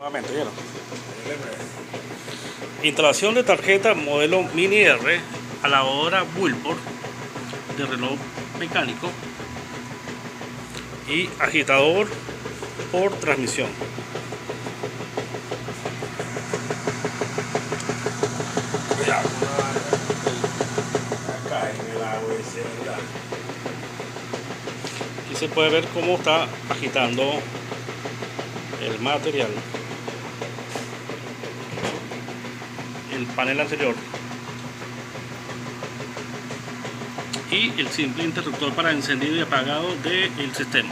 Nuevamente, ¿vieron? Instalación de tarjeta modelo Mini R a la hora Wilbur de reloj mecánico y agitador por transmisión. Cuidado, acá en el agua ese, ¿verdad? Aquí se puede ver cómo está agitando el material. El panel anterior y el simple interruptor para encendido y apagado del sistema.